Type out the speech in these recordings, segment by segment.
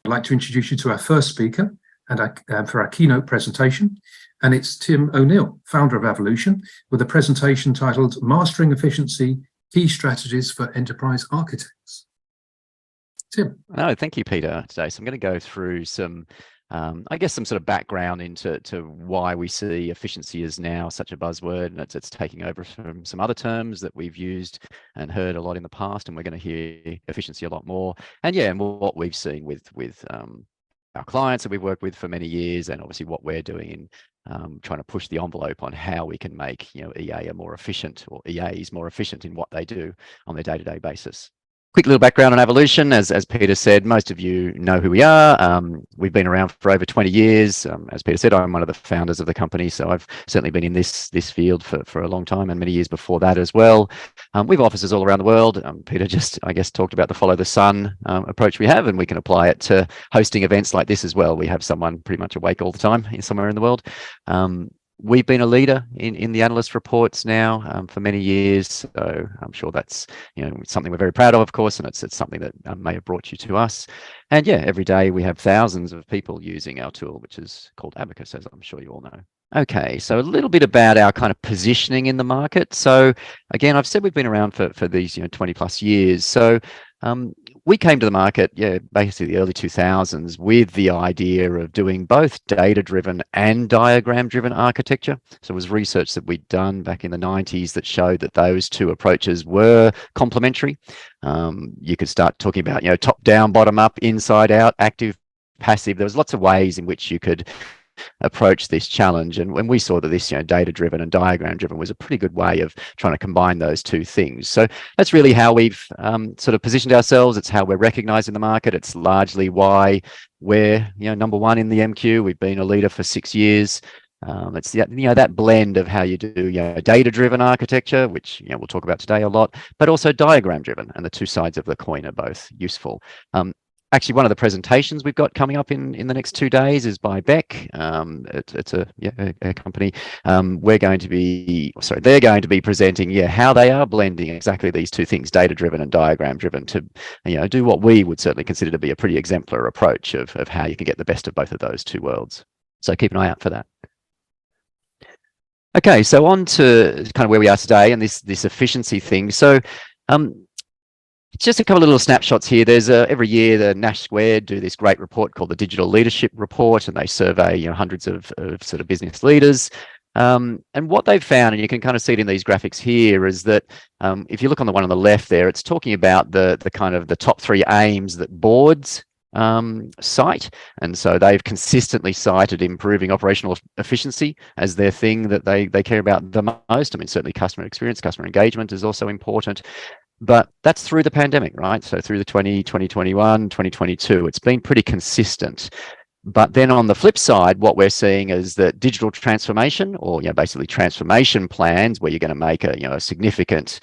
I'd like to introduce you to our first speaker for our keynote presentation, and it's Tim O'Neill, founder of Evolution, with a presentation titled Mastering Efficiency, Key Strategies for Enterprise Architects. Tim. Oh, thank you, Peter, today. So I'm going to go through some, I guess, some sort of background into why we see efficiency as now such a buzzword, and it's taking over from some other terms that we've used and heard a lot in the past, and we're going to hear efficiency a lot more. And yeah, and what we've seen with our clients that we've worked with for many years, and obviously what we're doing in trying to push the envelope on how we can make EA more efficient, or EAs more efficient in what they do on their day-to-day basis. Quick little background on Evolution. As Peter said, most of you know who we are. We've been around for over 20 years. As Peter said, I'm one of the founders of the company, so I've certainly been in this field for a long time, and many years before that as well. We've offices all around the world. Peter just, I guess, talked about the follow the sun approach we have, and we can apply it to hosting events like this as well. We have someone pretty much awake all the time somewhere in the world. We've been a leader in the analyst reports now for many years, so I'm sure that's something we're very proud of course, and it's something that may have brought you to us. And yeah, every day we have thousands of people using our tool, which is called Abacus, as I'm sure you all know. Okay, so a little bit about our kind of positioning in the market. So again, I've said we've been around for these 20 plus years. So we came to the market, basically the early 2000s, with the idea of doing both data-driven and diagram-driven architecture. So it was research that we'd done back in the 90s that showed that those two approaches were complementary. You could start talking about, top-down, bottom-up, inside-out, active, passive. There was lots of ways in which you could approach this challenge, and when we saw that this data-driven and diagram-driven was a pretty good way of trying to combine those two things. So that's really how we've sort of positioned ourselves. It's how we're recognized in the market. It's largely why we're number one in the MQ. We've been a leader for 6 years. It's that blend of how you do data-driven architecture, which we'll talk about today a lot, but also diagram-driven, and the two sides of the coin are both useful. Actually, one of the presentations we've got coming up in the next 2 days is by Beck. It's a company. They're going to be presenting how they are blending exactly these two things, data-driven and diagram-driven, to do what we would certainly consider to be a pretty exemplar approach of how you can get the best of both of those two worlds. So keep an eye out for that. Okay, so on to kind of where we are today and this efficiency thing. So just a couple of little snapshots here. There's every year the Nash Squared do this great report called the Digital Leadership Report, and they survey hundreds of sort of business leaders. And what they've found, and you can kind of see it in these graphics here, is that if you look on the one on the left there, it's talking about the kind of the top 3 aims that boards cite, and so they've consistently cited improving operational efficiency as their thing that they care about the most. I mean, certainly customer experience, customer engagement is also important. But that's through the pandemic, right? So through the 2021, 2022, it's been pretty consistent. But then on the flip side, what we're seeing is that digital transformation, or basically transformation plans where you're going to make a significant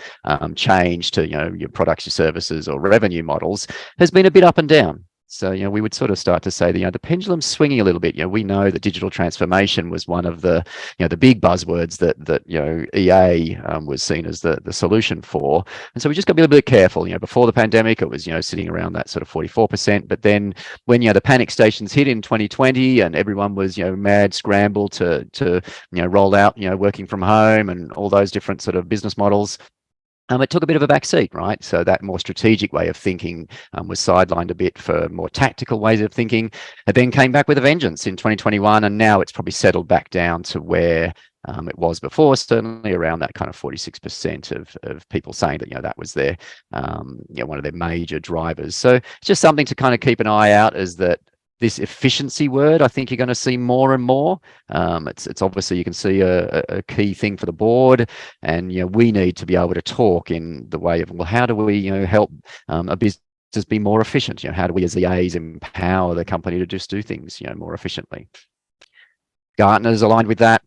change to your products, your services, or revenue models, has been a bit up and down. So, we would sort of start to say that, the pendulum's swinging a little bit. We know that digital transformation was one of the, the big buzzwords that EA was seen as the solution for. And so we just got to be a little bit careful. Before the pandemic, it was, sitting around that sort of 44%. But then when, the panic stations hit in 2020 and everyone was, mad scramble to roll out, working from home and all those different sort of business models, it took a bit of a backseat, right? So that more strategic way of thinking was sidelined a bit for more tactical ways of thinking. It then came back with a vengeance in 2021, and now it's probably settled back down to where it was before, certainly around that kind of 46% of people saying that that was their one of their major drivers. So it's just something to kind of keep an eye out, is that this efficiency word, I think you're going to see more and more. It's obviously, you can see a key thing for the board, and we need to be able to talk in the way of, well, how do we help a business be more efficient? How do we as EAs empower the company to just do things more efficiently? Gartner's aligned with that.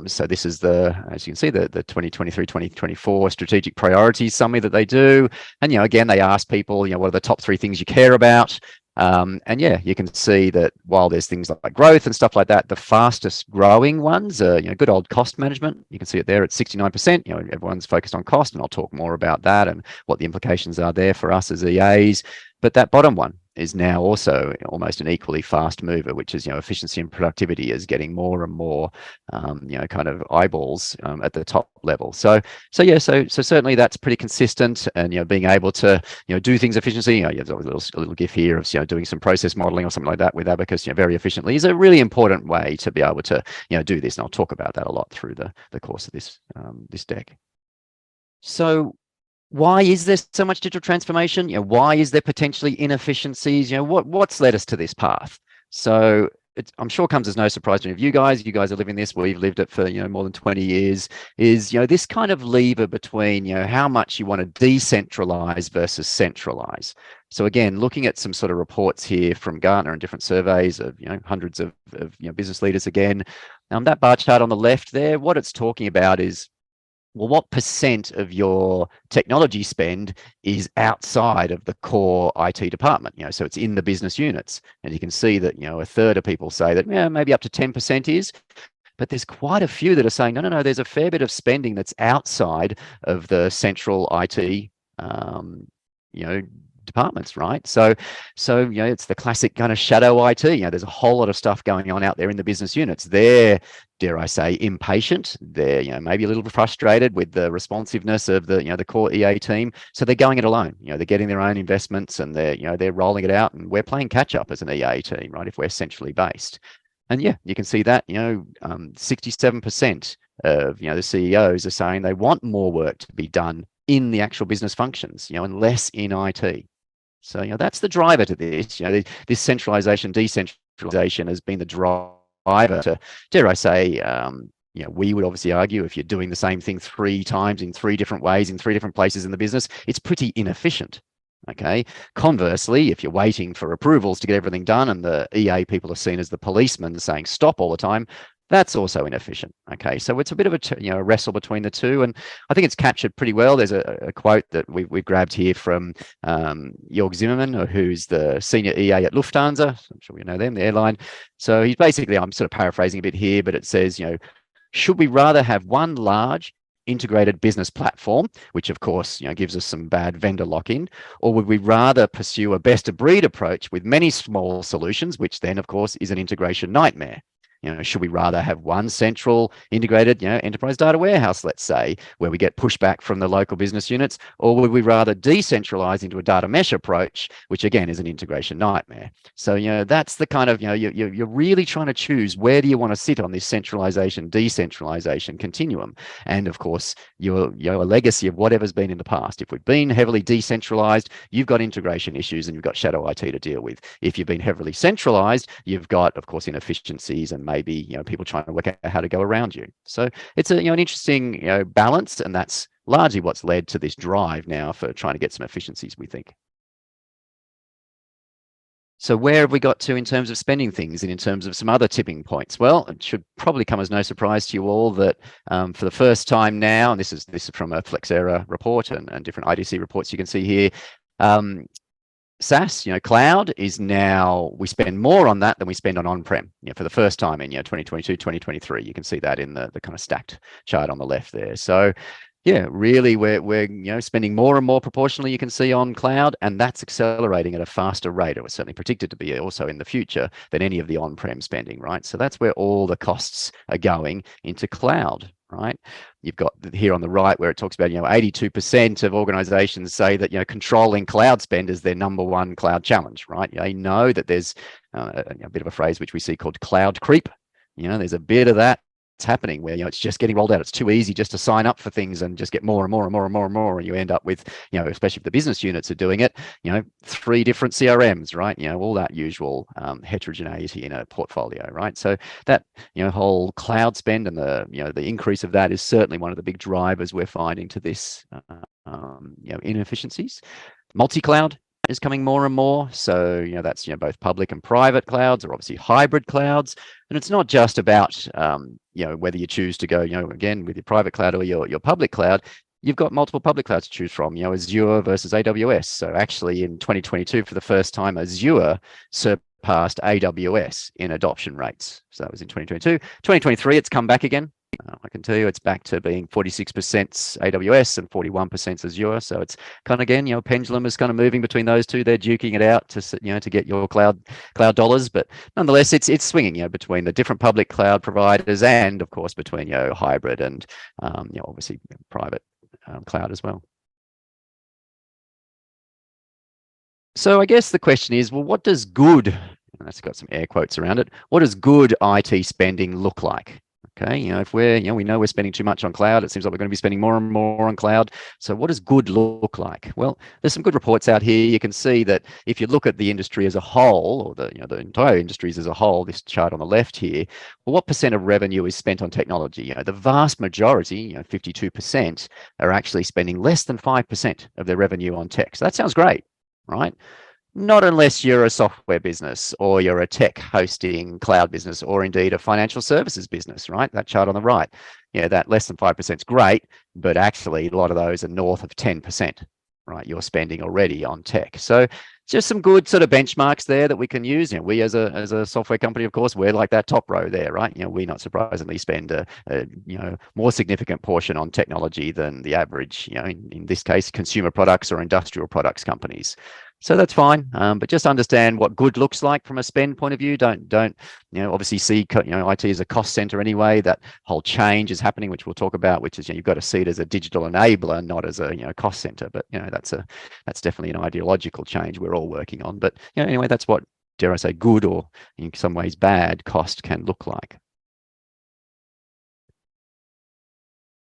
So this is as you can see, the 2023-2024 strategic priorities summary that they do. And again, they ask people, what are the top 3 things you care about? And you can see that while there's things like growth and stuff like that, the fastest growing ones are, good old cost management. You can see it there at 69%. Everyone's focused on cost, and I'll talk more about that and what the implications are there for us as EAs. But that bottom one, is now also almost an equally fast mover, which is, efficiency and productivity is getting more and more, kind of eyeballs at the top level. So certainly that's pretty consistent, and being able to do things efficiently. You have a little gif here of doing some process modeling or something like that with Abacus, very efficiently, is a really important way to be able to do this. And I'll talk about that a lot through the course of this this deck. So why is there so much digital transformation? Why is there potentially inefficiencies? What's led us to this path? So I'm sure comes as no surprise to any of you guys. You guys are living this. We've lived it for more than 20 years. Is this kind of lever between how much you want to decentralize versus centralize. So again, looking at some sort of reports here from Gartner and different surveys of hundreds of business leaders. Again, that bar chart on the left there, what it's talking about is, well, what percent of your technology spend is outside of the core IT department? So it's in the business units, and you can see that a third of people say that maybe up to 10% is, but there's quite a few that are saying no. There's a fair bit of spending that's outside of the central IT, departments, right? So it's the classic kind of shadow IT. There's a whole lot of stuff going on out there in the business units. They're, dare I say, impatient. They're maybe a little bit frustrated with the responsiveness of the core EA team. So they're going it alone. They're getting their own investments, and they're rolling it out, and we're playing catch up as an EA team, right? If we're centrally based. And you can see that 67% of the CEOs are saying they want more work to be done in the actual business functions, and less in IT. So that's the driver to this. This centralization, decentralization has been the driver to, dare I say, we would obviously argue if you're doing the same thing 3 times in 3 different ways in 3 different places in the business, it's pretty inefficient. Okay. Conversely, if you're waiting for approvals to get everything done, and the EA people are seen as the policemen saying stop all the time, that's also inefficient. Okay, so it's a bit of a wrestle between the two, and I think it's captured pretty well. There's a quote that we've grabbed here from Jörg Zimmermann, who's the senior EA at Lufthansa. I'm sure you know them, the airline. So he's basically, I'm sort of paraphrasing a bit here, but it says, should we rather have one large integrated business platform, which of course gives us some bad vendor lock-in, or would we rather pursue a best of breed approach with many small solutions, which then of course is an integration nightmare? Should we rather have one central integrated, enterprise data warehouse, let's say, where we get pushback from the local business units, or would we rather decentralize into a data mesh approach, which again is an integration nightmare? So, that's the kind of, you're really trying to choose where do you want to sit on this centralization, decentralization continuum. And of course, you're a legacy of whatever's been in the past. If we've been heavily decentralized, you've got integration issues and you've got shadow IT to deal with. If you've been heavily centralized, you've got, of course, inefficiencies and maybe people trying to work out how to go around you. So it's an interesting balance, and that's largely what's led to this drive now for trying to get some efficiencies, we think. So where have we got to in terms of spending things and in terms of some other tipping points? Well, it should probably come as no surprise to you all that for the first time now, and this is from a Flexera report and different IDC reports you can see here, SaaS, cloud is now, we spend more on that than we spend on-prem, for the first time in 2022, 2023. You can see that in the kind of stacked chart on the left there. So really we're spending more and more proportionally, you can see, on cloud, and that's accelerating at a faster rate. It was certainly predicted to be also in the future than any of the on-prem spending, right? So that's where all the costs are going into cloud. Right, you've got here on the right where it talks about 82% of organizations say that controlling cloud spend is their #1 cloud challenge. Right, they know that there's a bit of a phrase which we see called cloud creep. There's a bit of that. It's happening where it's just getting rolled out. It's too easy just to sign up for things and just get more and more and more and more and more, and you end up with especially if the business units are doing it, 3 different CRMs, right? All that usual heterogeneity in a portfolio, right? So that whole cloud spend and the increase of that is certainly one of the big drivers we're finding to this inefficiencies. Multi-cloud is coming more and more. So, that's, both public and private clouds, or obviously hybrid clouds. And it's not just about, whether you choose to go, again, with your private cloud or your public cloud. You've got multiple public clouds to choose from, Azure versus AWS. So actually in 2022, for the first time, Azure surpassed AWS in adoption rates. So that was in 2022. 2023, it's come back again. I can tell you it's back to being 46% AWS and 41% Azure. So it's kind of, again, pendulum is kind of moving between those two. They're duking it out to, to get your cloud dollars. But nonetheless, it's swinging, between the different public cloud providers and, of course, between, hybrid and, obviously private cloud as well. So I guess the question is, well, what does good, and that's got some air quotes around it, what does good IT spending look like? Okay, if we're, we know we're spending too much on cloud, it seems like we're going to be spending more and more on cloud. So what does good look like? Well, there's some good reports out here. You can see that if you look at the industry as a whole, or the entire industries as a whole, this chart on the left here, well, what percent of revenue is spent on technology? The vast majority, 52%, are actually spending less than 5% of their revenue on tech. So that sounds great, right? Not unless you're a software business or you're a tech hosting cloud business or indeed a financial services business, right? That chart on the right, that less than 5% is great, but actually a lot of those are north of 10%, right? You're spending already on tech. So just some good sort of benchmarks there that we can use. We as a software company, of course, we're like that top row there, right? We not surprisingly spend a more significant portion on technology than the average, in this case, consumer products or industrial products companies. So that's fine, but just understand what good looks like from a spend point of view. Don't obviously see IT as a cost center anyway. That whole change is happening, which we'll talk about, which is you've got to see it as a digital enabler, not as a cost center. But that's definitely an ideological change we're all working on. But anyway, that's what, dare I say, good or in some ways bad cost can look like.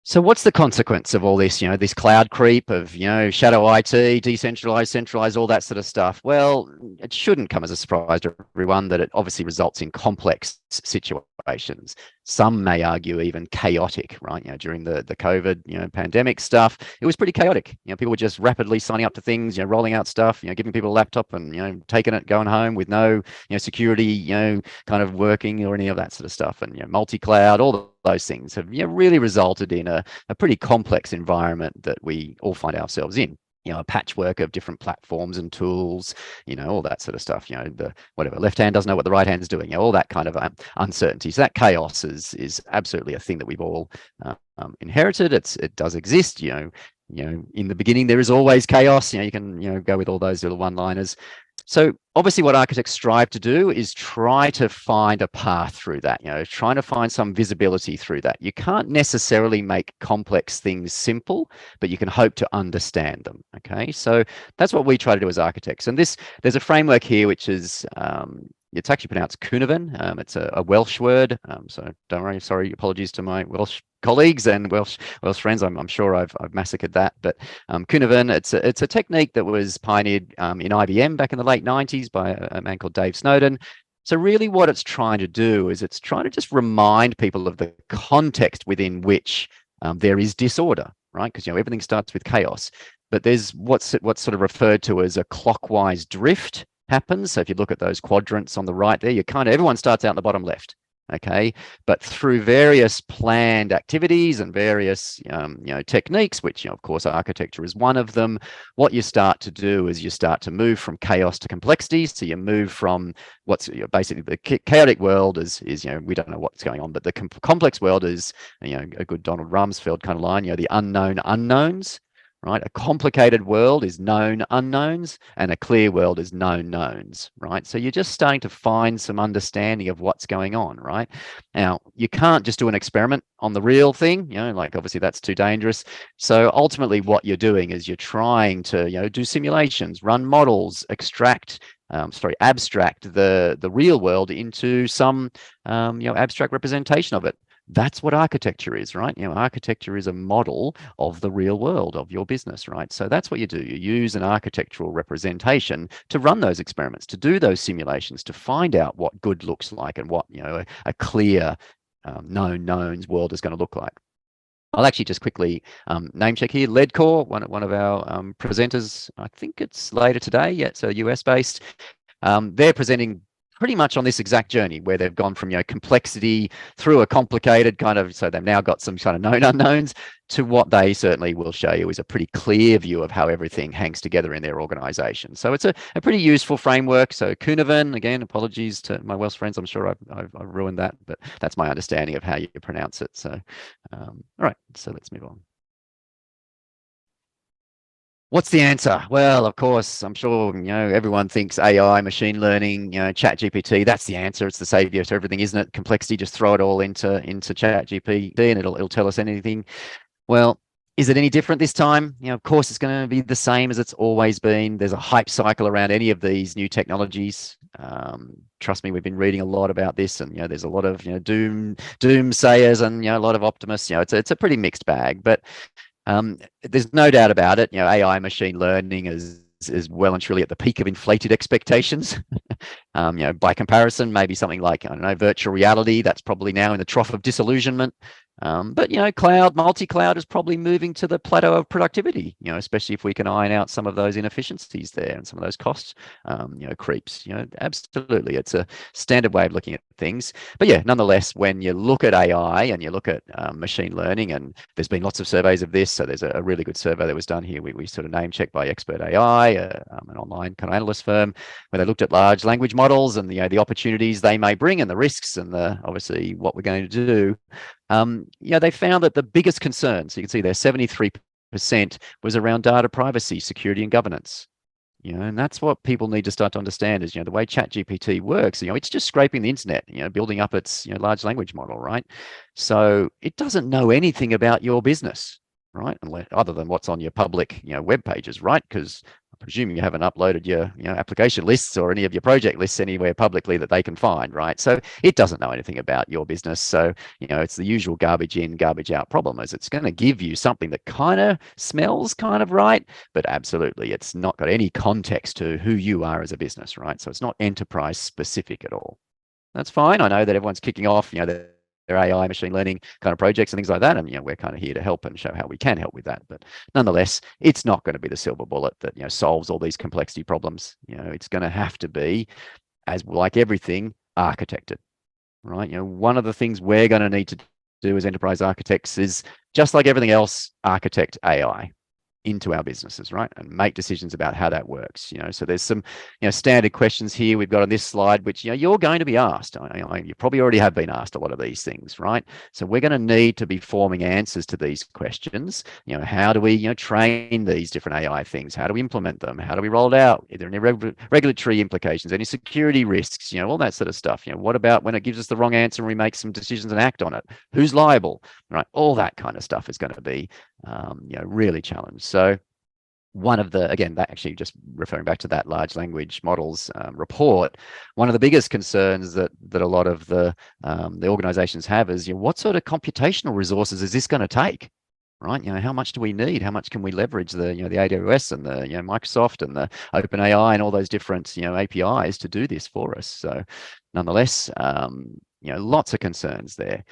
So what's the consequence of all this, this cloud creep of, shadow IT, decentralized, centralized, all that sort of stuff? Well, it shouldn't come as a surprise to everyone that it obviously results in complex situations. Some may argue even chaotic, right? During the COVID, pandemic stuff, it was pretty chaotic. People were just rapidly signing up to things, rolling out stuff, giving people a laptop and, taking it, going home with no, security, kind of working or any of that sort of stuff. And, multi-cloud, all those things have really resulted in a pretty complex environment that we all find ourselves in. A patchwork of different platforms and tools, all that sort of stuff. The whatever left hand doesn't know what the right hand is doing. All that kind of uncertainty. So that chaos is absolutely a thing that we've all inherited. It does exist. In the beginning there is always chaos. You can go with all those little one-liners. So obviously what architects strive to do is try to find a path through that, trying to find some visibility through that. You can't necessarily make complex things simple, but you can hope to understand them. Okay, so that's what we try to do as architects. And there's a framework here, which is, it's actually pronounced Cynefin. It's a Welsh word. So don't worry, sorry, apologies to my Welsh colleagues and Welsh friends. I'm sure I've massacred that. But Cynefin, it's a technique that was pioneered in IBM back in the late 90s by a man called Dave Snowden. So really what it's trying to do is it's trying to just remind people of the context within which there is disorder, right? Because everything starts with chaos. But there's what's sort of referred to as a clockwise drift happens. So if you look at those quadrants on the right there, everyone starts out in the bottom left. Okay, but through various planned activities and various techniques, which of course architecture is one of them, what you start to do is you start to move from chaos to complexity. So you move from what's basically the chaotic world is we don't know what's going on, but the complex world is a good Donald Rumsfeld kind of line, the unknown unknowns. Right, a complicated world is known unknowns, and a clear world is known knowns. Right, so you're just starting to find some understanding of what's going on. Right, now you can't just do an experiment on the real thing. Like obviously that's too dangerous. So ultimately, what you're doing is you're trying to do simulations, run models, abstract the real world into some abstract representation of it. That's what architecture is, right? Architecture is a model of the real world of your business, right? So that's what you do. You use an architectural representation to run those experiments, to do those simulations, to find out what good looks like and what, a clear known knowns world is going to look like. I'll actually just quickly name check here. Ledcore, one of our presenters, I think it's later today. Yeah, it's US based. They're presenting pretty much on this exact journey where they've gone from, complexity through a complicated kind of, so they've now got some kind of known unknowns, to what they certainly will show you is a pretty clear view of how everything hangs together in their organization. So it's a pretty useful framework. So Kuhneven, again, apologies to my Welsh friends, I'm sure I've ruined that, but that's my understanding of how you pronounce it. So, all right, so let's move on. What's the answer? Well, of course, I'm sure, everyone thinks AI, machine learning, chat GPT, that's the answer. It's the savior to everything, isn't it? Complexity, just throw it all into chat GPT and it'll tell us anything. Well, is it any different this time? Of course, it's going to be the same as it's always been. There's a hype cycle around any of these new technologies. Trust me, we've been reading a lot about this, and there's a lot of doomsayers and a lot of optimists. It's a pretty mixed bag, but there's no doubt about it. AI, machine learning is well and truly at the peak of inflated expectations. By comparison, maybe something like, I don't know, virtual reality, that's probably now in the trough of disillusionment. But cloud, multi-cloud is probably moving to the plateau of productivity, especially if we can iron out some of those inefficiencies there and some of those cost, creeps. Absolutely, it's a standard way of looking at things. But yeah, nonetheless, when you look at AI and you look at machine learning, and there's been lots of surveys of this, so there's a really good survey that was done here. We sort of name checked by Expert AI, an online kind of analyst firm, where they looked at large language models and the opportunities they may bring and the risks and obviously what we're going to do. They found that the biggest concern, so you can see there, 73% was around data privacy, security, and governance. And that's what people need to start to understand is, the way ChatGPT works, it's just scraping the internet, building up its, large language model, right? So it doesn't know anything about your business, right? Other than what's on your public, web pages, right? Because I presume you haven't uploaded your application lists or any of your project lists anywhere publicly that they can find, right? So it doesn't know anything about your business. So, it's the usual garbage in, garbage out problem, is it's going to give you something that kind of smells kind of right, but absolutely it's not got any context to who you are as a business, right? So it's not enterprise specific at all. That's fine. I know that everyone's kicking off, their AI, machine learning kind of projects and things like that. And, we're kind of here to help and show how we can help with that. But nonetheless, it's not going to be the silver bullet that, solves all these complexity problems. It's going to have to be, as like everything, architected, right? One of the things we're going to need to do as enterprise architects is, just like everything else, architect AI into our businesses, right? And make decisions about how that works. So there's some, standard questions here we've got on this slide, which, you're going to be asked. You probably already have been asked a lot of these things, right? So we're going to need to be forming answers to these questions. How do we, train these different AI things? How do we implement them? How do we roll it out? Are there any regulatory implications, any security risks, all that sort of stuff? What about when it gives us the wrong answer and we make some decisions and act on it? Who's liable, right? All that kind of stuff is going to be, really challenged. So one of the, again, that actually just referring back to that large language models report, one of the biggest concerns that a lot of the organizations have is, what sort of computational resources is this going to take? Right? How much do we need? How much can we leverage the, the AWS and the, Microsoft and the OpenAI and all those different, APIs to do this for us? So nonetheless, lots of concerns there.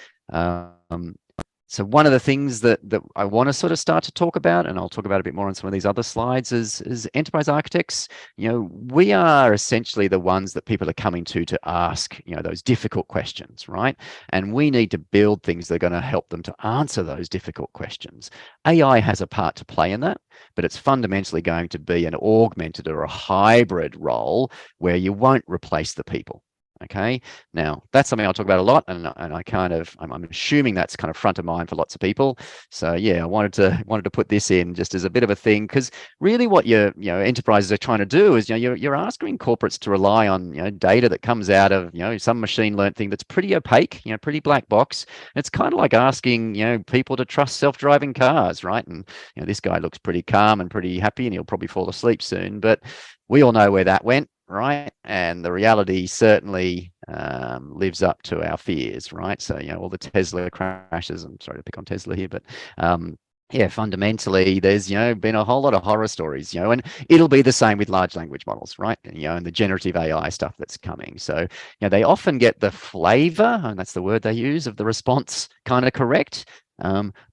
So one of the things that I want to sort of start to talk about, and I'll talk about a bit more on some of these other slides, is enterprise architects. We are essentially the ones that people are coming to ask, those difficult questions, right? And we need to build things that are going to help them to answer those difficult questions. AI has a part to play in that, but it's fundamentally going to be an augmented or a hybrid role where you won't replace the people. Okay, now that's something I'll talk about a lot, and I'm assuming that's kind of front of mind for lots of people. So yeah, I wanted to put this in just as a bit of a thing, because really what your enterprises are trying to do is you're asking corporates to rely on data that comes out of some machine learned thing that's pretty opaque, pretty black box. It's kind of like asking people to trust self-driving cars, right? And this guy looks pretty calm and pretty happy, and he'll probably fall asleep soon, but we all know where that went. Right, and the reality certainly lives up to our fears, right? So all the Tesla crashes. I'm sorry to pick on Tesla here, but yeah, fundamentally, there's been a whole lot of horror stories, and it'll be the same with large language models, right? And the generative AI stuff that's coming. So they often get the flavor, and that's the word they use, of the response kind of correct.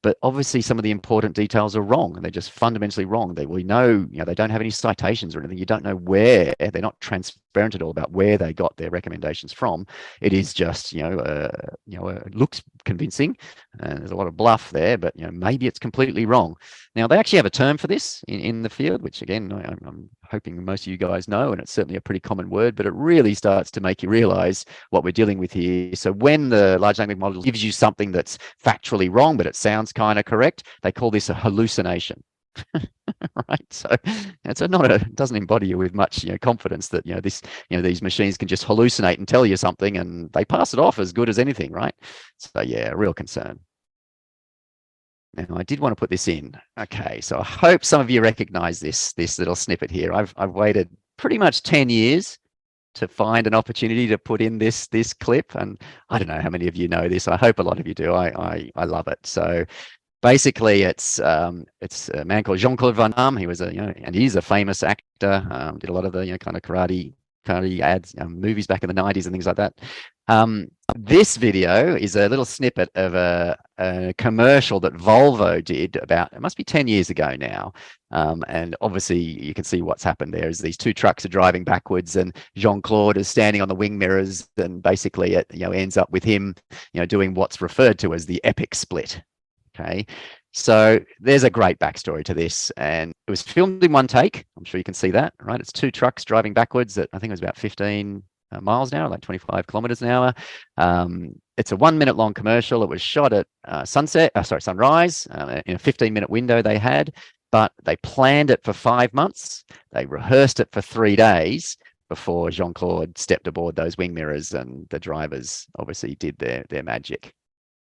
but obviously some of the important details are wrong, and they're just fundamentally wrong. We know, they don't have any citations or anything. You don't know where. They're not transparent at all about where they got their recommendations from. It is just, it looks convincing, and there's a lot of bluff there, but maybe it's completely wrong. Now, they actually have a term for this in the field, which again, I'm hoping most of you guys know, and it's certainly a pretty common word, but it really starts to make you realize what we're dealing with here. So when the large language model gives you something that's factually wrong, but it sounds kind of correct, they call this a hallucination. Right, so it doesn't embody you with much confidence that these machines can just hallucinate and tell you something, and they pass it off as good as anything, right? So yeah, a real concern. Now, I did want to put this in. Okay, so I hope some of you recognize this little snippet here. I've waited pretty much 10 years to find an opportunity to put in this clip, and I don't know how many of you know this. I hope a lot of you do. I love it. So basically, it's a man called Jean-Claude Van Damme. He was and he's a famous actor. Did a lot of the kind of karate ads, movies back in the 90s and things like that. This video is a little snippet of a commercial that Volvo did about, it must be 10 years ago now. And obviously you can see what's happened there is these two trucks are driving backwards, and Jean-Claude is standing on the wing mirrors, and basically it ends up with him doing what's referred to as the epic split. Okay, so there's a great backstory to this, and it was filmed in one take. I'm sure you can see that, right? It's two trucks driving backwards at, I think it was about 15 miles an hour, like 25 kilometers an hour. It's a 1 minute long commercial. It was shot at sunrise in a 15-minute window they had, but they planned it for 5 months. They rehearsed it for 3 days before Jean-Claude stepped aboard those wing mirrors, and the drivers obviously did their magic.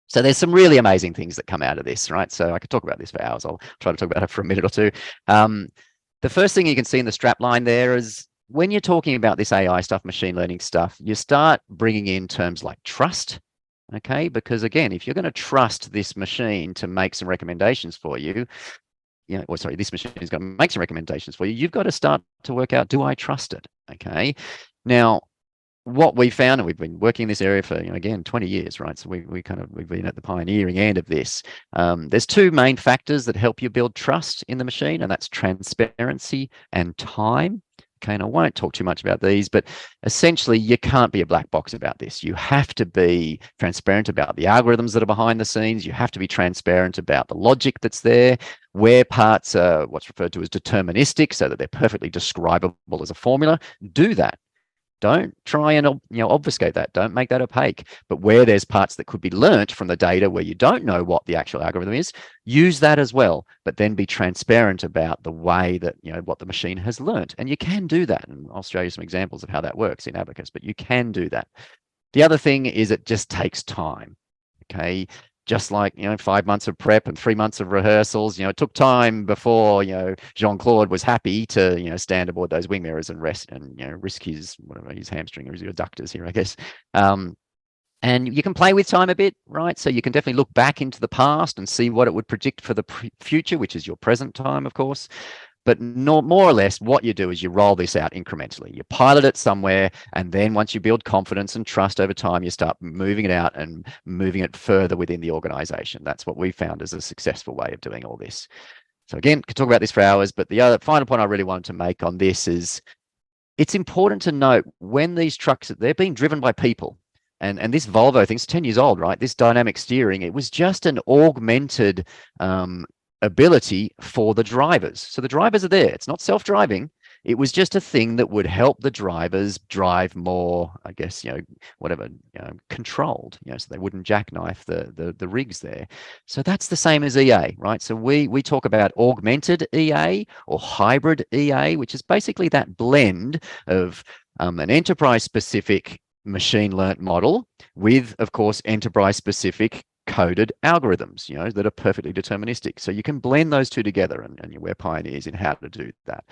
So there's some really amazing things that come out of this, right? So I could talk about this for hours. I'll try to talk about it for a minute or two. The first thing you can see in the strap line there is when you're talking about this AI stuff, machine learning stuff, you start bringing in terms like trust, okay? Because again, if you're going to trust this machine to make some recommendations for you, this machine is going to make some recommendations for you, you've got to start to work out, do I trust it, okay? Now, what we found, and we've been working in this area for, again, 20 years, right? So we've been at the pioneering end of this. There's two main factors that help you build trust in the machine, and that's transparency and time. Okay, and I won't talk too much about these, but essentially you can't be a black box about this. You have to be transparent about the algorithms that are behind the scenes. You have to be transparent about the logic that's there, where parts are what's referred to as deterministic, so that they're perfectly describable as a formula. Do that. Don't try and obfuscate that. Don't make that opaque. But where there's parts that could be learnt from the data where you don't know what the actual algorithm is, use that as well. But then be transparent about the way that, what the machine has learnt. And you can do that. And I'll show you some examples of how that works in Abacus, but you can do that. The other thing is it just takes time. Okay. Just like 5 months of prep and 3 months of rehearsals, it took time before Jean-Claude was happy to stand aboard those wing mirrors and rest and risk his hamstring or his adductors here, I guess. And you can play with time a bit, right? So you can definitely look back into the past and see what it would predict for the future, which is your present time, of course. But more or less, what you do is you roll this out incrementally. You pilot it somewhere, and then once you build confidence and trust over time, you start moving it out and moving it further within the organization. That's what we found as a successful way of doing all this. So again, could talk about this for hours, but the other final point I really wanted to make on this is it's important to note when these trucks, they're being driven by people. And this Volvo thing's 10 years old, right? This dynamic steering, it was just an augmented ability for the drivers. So the drivers are there. It's not self-driving. It was just a thing that would help the drivers drive more, I guess, controlled, so they wouldn't jackknife the rigs there. So that's the same as EA, right? So we talk about augmented EA or hybrid EA, which is basically that blend of an enterprise-specific machine learnt model with, of course, enterprise-specific coded algorithms, that are perfectly deterministic. So you can blend those two together, and we're pioneers in how to do that.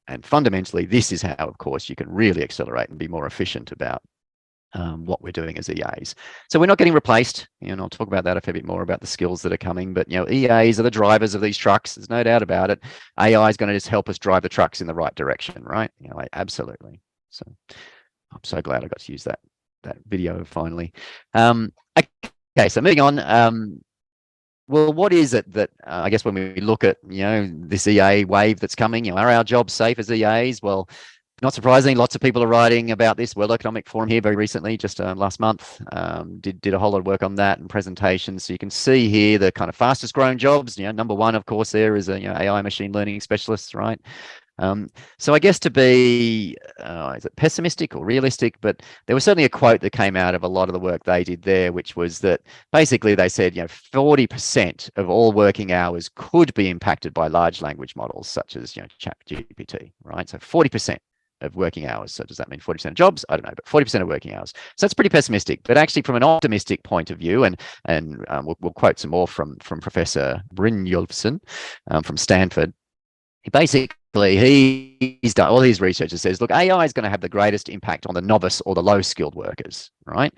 And fundamentally, this is how, of course, you can really accelerate and be more efficient about what we're doing as EAs. So we're not getting replaced, and I'll talk about that a fair bit more about the skills that are coming, but EAs are the drivers of these trucks. There's no doubt about it. AI is going to just help us drive the trucks in the right direction, right? Absolutely. So I'm so glad I got to use that video finally. Okay, so moving on. Well, what is it that I guess when we look at this EA wave that's coming, are our jobs safe as EAs? Well, not surprisingly, lots of people are writing about this. World Economic Forum here very recently, just last month, did a whole lot of work on that and presentations. So you can see here the kind of fastest growing jobs. Number one, of course, there is AI machine learning specialists, right? So I guess to be, is it pessimistic or realistic? But there was certainly a quote that came out of a lot of the work they did there, which was that basically they said, 40% of all working hours could be impacted by large language models, such as, ChatGPT, right? So 40% of working hours. So does that mean 40% of jobs? I don't know, but 40% of working hours. So that's pretty pessimistic. But actually, from an optimistic point of view, and we'll quote some more from Professor Brynjolfsson from Stanford. Basically, he's done all his research and says, look, AI is going to have the greatest impact on the novice or the low skilled workers, right?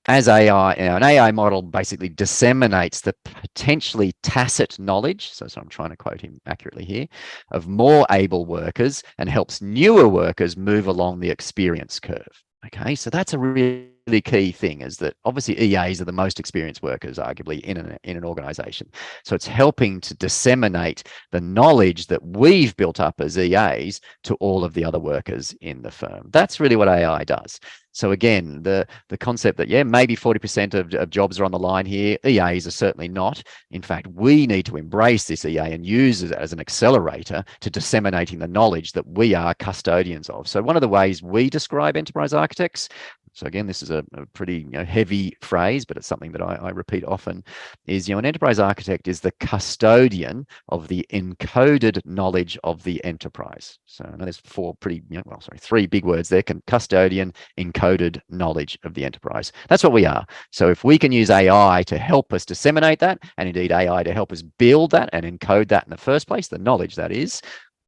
As AI, an AI model basically disseminates the potentially tacit knowledge, so I'm trying to quote him accurately here, of more able workers and helps newer workers move along the experience curve. Okay, so that's a really key thing, is that obviously EAs are the most experienced workers, arguably, in an organization. So it's helping to disseminate the knowledge that we've built up as EAs to all of the other workers in the firm. That's really what AI does. So again, the concept that, maybe 40% of jobs are on the line here, EAs are certainly not. In fact, we need to embrace this EA and use it as an accelerator to disseminating the knowledge that we are custodians of. So one of the ways we describe enterprise architects, so again, this is a pretty heavy phrase, but it's something that I repeat often, is an enterprise architect is the custodian of the encoded knowledge of the enterprise. So I know there's three big words there: custodian, encoded knowledge of the enterprise. That's what we are. So if we can use AI to help us disseminate that, and indeed AI to help us build that and encode that in the first place, the knowledge that is,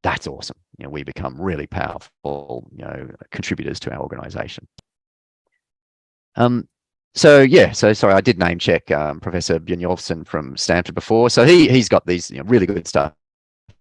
that's awesome. We become really powerful contributors to our organization. So sorry, I did name check Professor Bjornjolfsson from Stanford before. So he's got these really good stuff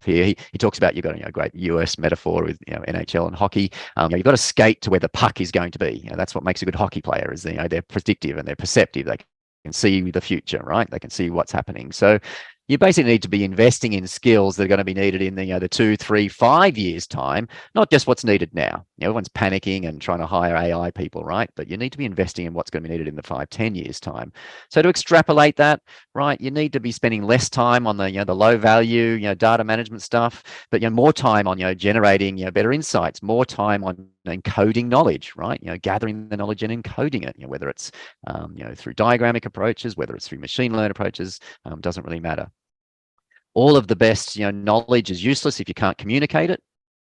here. He talks about, you've got a great US metaphor with NHL and hockey. You've got to skate to where the puck is going to be. That's what makes a good hockey player, is they're predictive and they're perceptive. They can see the future, right? They can see what's happening. So you basically need to be investing in skills that are going to be needed in the 2, 3, 5 years time, not just what's needed now. Everyone's panicking and trying to hire AI people, right? But you need to be investing in what's going to be needed in the 5, 10 years time. So to extrapolate that, right, you need to be spending less time on the the low value data management stuff, but more time on generating better insights, more time on encoding knowledge, right? Gathering the knowledge and encoding it. Whether it's through diagrammic approaches, whether it's through machine learning approaches, doesn't really matter. All of the best knowledge is useless if you can't communicate it.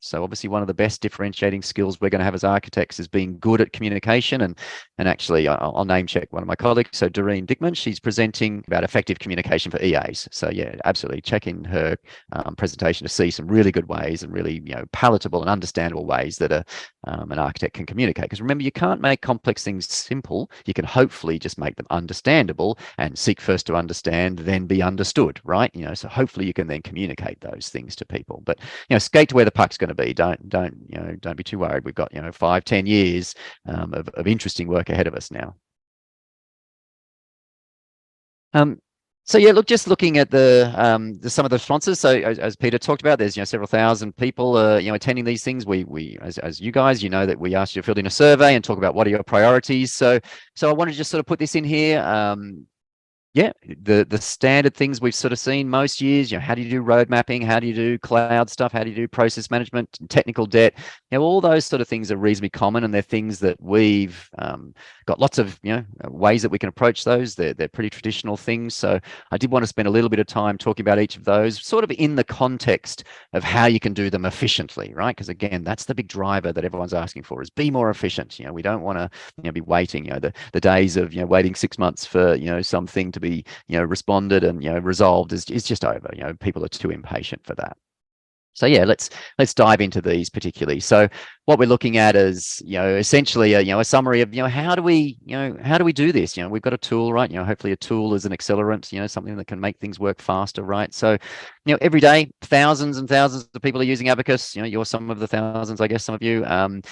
So obviously one of the best differentiating skills we're going to have as architects is being good at communication. And actually, I'll name check one of my colleagues. So Doreen Dickman, she's presenting about effective communication for EAs. So absolutely check in her presentation to see some really good ways and really palatable and understandable ways that an architect can communicate. Because remember, you can't make complex things simple. You can hopefully just make them understandable and seek first to understand, then be understood, right? So hopefully you can then communicate those things to people. But skate to where the puck's going to be. Don't be too worried. We've got 5, 10 years of interesting work ahead of us now. So look, just looking at some of the sponsors. So as Peter talked about, there's several thousand people attending these things. We as you guys, that we asked you to fill in a survey and talk about what are your priorities. So I want to just sort of put this in here. The standard things we've sort of seen most years, how do you do road mapping? How do you do cloud stuff? How do you do process management, technical debt? All those sort of things are reasonably common, and they're things that we've got lots of ways that we can approach those. They're pretty traditional things. So I did want to spend a little bit of time talking about each of those, sort of in the context of how you can do them efficiently, right? Because again, that's the big driver that everyone's asking for, is be more efficient. We don't want to be waiting. The days of waiting 6 months for something to be responded and resolved is just over. People are too impatient for that. So let's dive into these particularly. So what we're looking at is essentially a summary of how do we do this? We've got a tool, right? Hopefully a tool is an accelerant, something that can make things work faster, right? So every day thousands and thousands of people are using Abacus. You're some of the thousands, I guess, some of you. And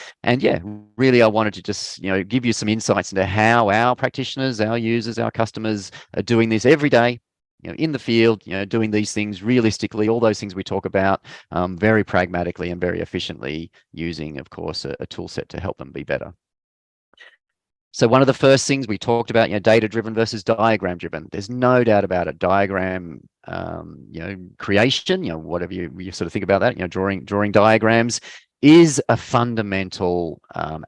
really I wanted to just give you some insights into how our practitioners, our users, our customers are doing this every day, in the field, doing these things realistically, all those things we talk about, very pragmatically and very efficiently, using, of course, a tool set to help them be better. So one of the first things we talked about, data-driven versus diagram-driven. There's no doubt about it. Diagram, creation, whatever you sort of think about that, drawing diagrams is a fundamental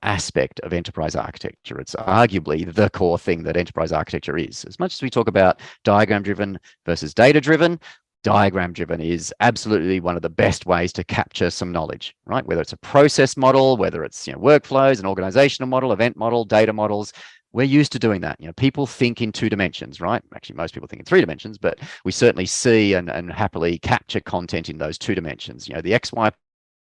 aspect of enterprise architecture. It's arguably the core thing that enterprise architecture is. As much as we talk about diagram-driven versus data-driven, diagram-driven is absolutely one of the best ways to capture some knowledge, right? Whether it's a process model, whether it's workflows, an organizational model, event model, data models, we're used to doing that. People think in 2 dimensions, right? Actually, most people think in 3 dimensions, but we certainly see and happily capture content in those 2 dimensions. The XY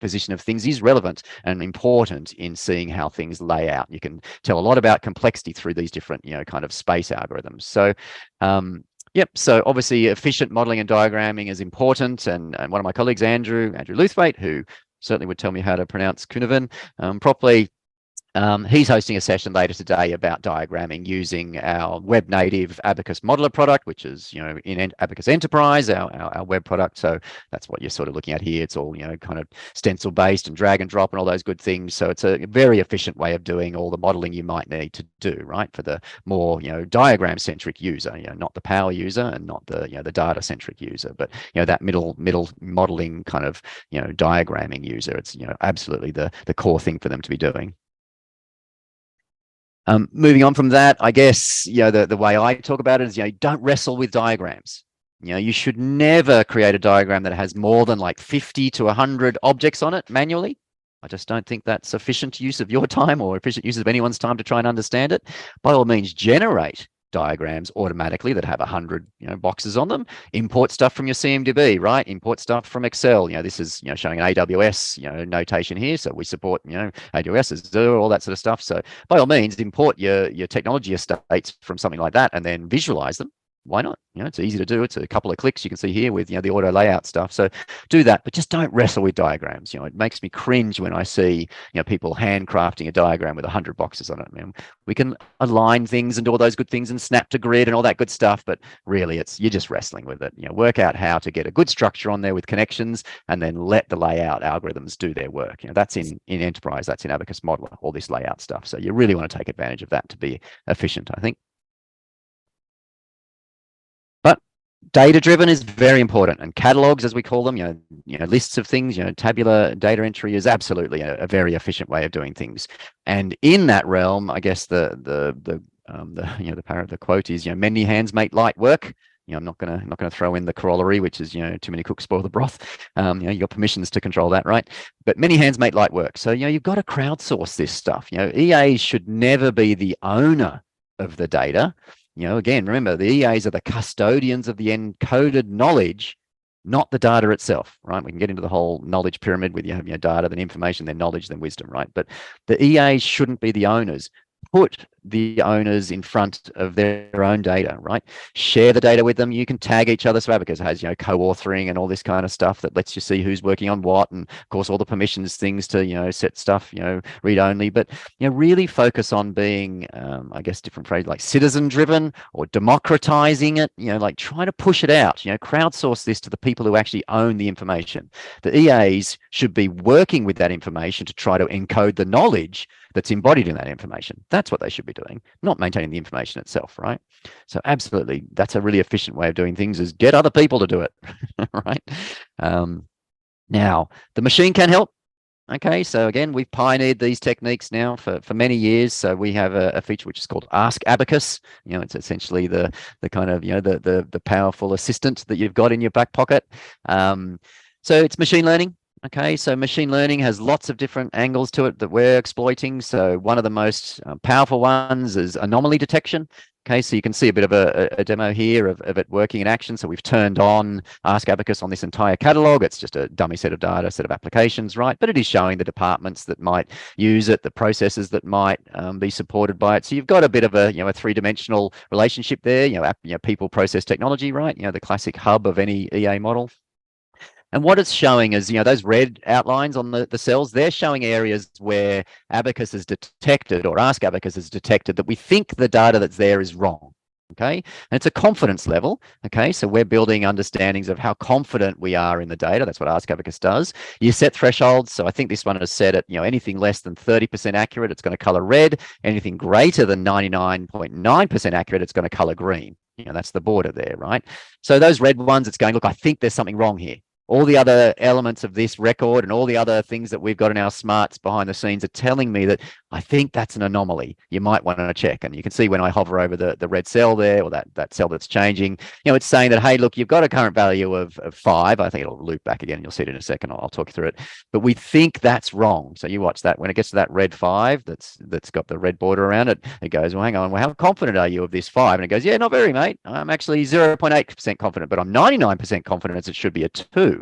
position of things is relevant and important in seeing how things lay out. You can tell a lot about complexity through these different, kind of space algorithms. So, yep. So obviously efficient modeling and diagramming is important. And one of my colleagues, Andrew Luthwaite, who certainly would tell me how to pronounce Kunavan properly, he's hosting a session later today about diagramming using our web native Abacus Modeler product, which is, in Abacus Enterprise, our web product. So that's what you're sort of looking at here. It's all, kind of stencil based and drag and drop and all those good things. So it's a very efficient way of doing all the modeling you might need to do, right? For the more, diagram centric user, not the power user and not the, the data centric user, but, that middle modeling kind of, diagramming user. It's, absolutely the core thing for them to be doing. Moving on from that, I guess, the way I talk about it is, don't wrestle with diagrams. You should never create a diagram that has more than like 50 to 100 objects on it manually. I just don't think that's efficient use of your time or efficient use of anyone's time to try and understand it. By all means, generate diagrams automatically that have 100 boxes on them. Import stuff from your CMDB, right? Import stuff from Excel. This is showing an AWS notation here, so we support AWS, Azure, all that sort of stuff. So by all means, import your technology estates from something like that and then visualize them. Why not? It's easy to do. It's a couple of clicks. You can see here with the auto layout stuff. So do that, but just don't wrestle with diagrams. It makes me cringe when I see people handcrafting a diagram with 100 boxes on it. We can align things and do all those good things and snap to grid and all that good stuff, but really you're just wrestling with it. Work out how to get a good structure on there with connections and then let the layout algorithms do their work. That's in Enterprise, that's in Abacus Modeler, all this layout stuff. So you really want to take advantage of that to be efficient, I think. Data-driven is very important, and catalogs, as we call them, lists of things, tabular data entry is absolutely a very efficient way of doing things. And in that realm, I guess the quote is, many hands make light work. I'm not gonna throw in the corollary, which is, too many cooks spoil the broth. You got permissions to control that, right? But many hands make light work. So you've got to crowdsource this stuff. EAs should never be the owner of the data. Again, remember, the EAs are the custodians of the encoded knowledge, not the data itself, right? We can get into the whole knowledge pyramid with you have data, then information, then knowledge, then wisdom, right? But the EAs shouldn't be the owners. Put the owners in front of their own data, right? Share the data with them. You can tag each other. So Abacus has, co-authoring and all this kind of stuff that lets you see who's working on what, and of course all the permissions things to, set stuff, read only. But really focus on being, I guess, different phrase like citizen driven or democratizing it. Like try to push it out. Crowdsource this to the people who actually own the information. The EAs should be working with that information to try to encode the knowledge that's embodied in that information. That's what they should be doing, not maintaining the information itself, right? So absolutely, that's a really efficient way of doing things, is get other people to do it, right? Now, the machine can help. Okay, so again, we've pioneered these techniques now for many years. So we have a feature which is called Ask Abacus. It's essentially the kind of, the powerful assistant that you've got in your back pocket. So it's machine learning. Okay, so machine learning has lots of different angles to it that we're exploiting. So one of the most powerful ones is anomaly detection. Okay, so you can see a bit of a demo here of it working in action. So we've turned on Ask Abacus on this entire catalog. It's just a dummy set of data, set of applications, right? But it is showing the departments that might use it, the processes that might be supported by it. So you've got a bit of a three-dimensional relationship there. People, process, technology, right? The classic hub of any EA model. And what it's showing is, those red outlines on the cells, they're showing areas where Abacus has detected, or Ask Abacus has detected, that we think the data that's there is wrong. Okay, and it's a confidence level. Okay, so we're building understandings of how confident we are in the data. That's what Ask Abacus does. You set thresholds. So I think this one is set at, anything less than 30% accurate, it's going to color red. Anything greater than 99.9% accurate, it's going to color green. That's the border there, right? So those red ones, it's going, look, I think there's something wrong here. All the other elements of this record and all the other things that we've got in our smarts behind the scenes are telling me that I think that's an anomaly. You might want to check. And you can see when I hover over the red cell there, or that cell that's changing, it's saying that, hey, look, you've got a current value of 5. I think it'll loop back again and you'll see it in a second. I'll talk you through it. But we think that's wrong. So you watch that. When it gets to that red 5 that's got the red border around it, it goes, well, hang on, well, how confident are you of this 5? And it goes, yeah, not very, mate. I'm actually 0.8% confident, but I'm 99% confident it should be a 2.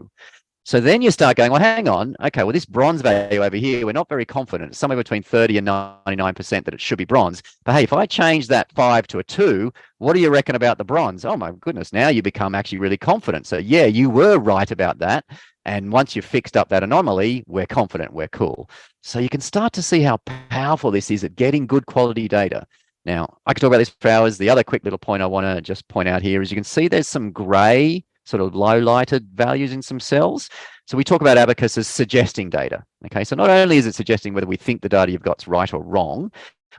So then you start going, well, hang on. Okay, well, this bronze value over here, we're not very confident. It's somewhere between 30 and 99% that it should be bronze. But hey, if I change that 5 to a 2, what do you reckon about the bronze? Oh, my goodness. Now you become actually really confident. So yeah, you were right about that. And once you've fixed up that anomaly, we're confident, we're cool. So you can start to see how powerful this is at getting good quality data. Now, I could talk about this for hours. The other quick little point I want to just point out here is you can see there's some gray, sort of low lighted values in some cells. So we talk about Abacus as suggesting data. Okay, so not only is it suggesting whether we think the data you've got is right or wrong,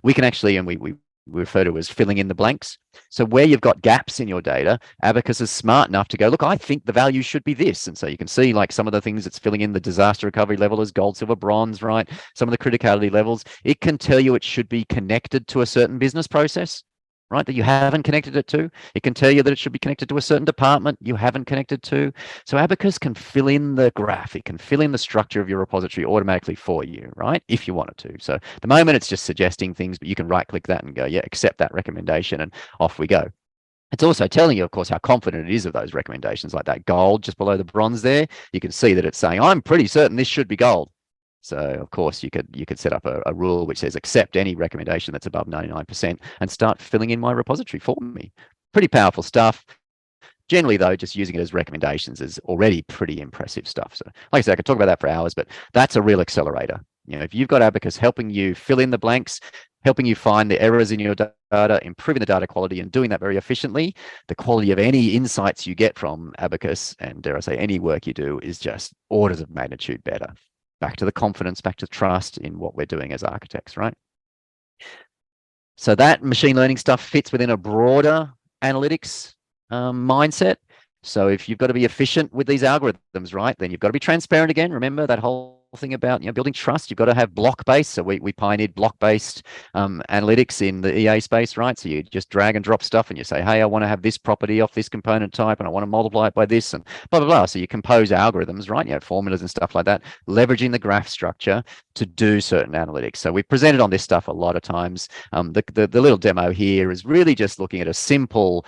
we can actually, and we refer to as filling in the blanks. So where you've got gaps in your data, Abacus is smart enough to go, look, I think the value should be this. And so you can see like some of the things it's filling in the disaster recovery level as gold, silver, bronze, right? Some of the criticality levels. It can tell you it should be connected to a certain business process, right, that you haven't connected it to. It can tell you that it should be connected to a certain department you haven't connected to. So Abacus can fill in the graph. It can fill in the structure of your repository automatically for you, right, if you want it to. So at the moment, it's just suggesting things, but you can right-click that and go, yeah, accept that recommendation, and off we go. It's also telling you, of course, how confident it is of those recommendations, like that gold just below the bronze there. You can see that it's saying, I'm pretty certain this should be gold. So of course you could set up a rule which says accept any recommendation that's above 99% and start filling in my repository for me. Pretty powerful stuff. Generally though, just using it as recommendations is already pretty impressive stuff. So like I said, I could talk about that for hours, but that's a real accelerator. If you've got Abacus helping you fill in the blanks, helping you find the errors in your data, improving the data quality and doing that very efficiently, the quality of any insights you get from Abacus, and dare I say any work you do, is just orders of magnitude better. Back to the confidence, back to trust in what we're doing as architects, right? So that machine learning stuff fits within a broader analytics mindset. So if you've got to be efficient with these algorithms, right, then you've got to be transparent again. Remember that whole thing about building trust. You've got to have block-based. So we pioneered block-based analytics in the EA space, right? So you just drag and drop stuff and you say, hey, I want to have this property off this component type and I want to multiply it by this and blah, blah, blah. So you compose algorithms, right? Formulas and stuff like that, leveraging the graph structure to do certain analytics. So we've presented on this stuff a lot of times. The little demo here is really just looking at a simple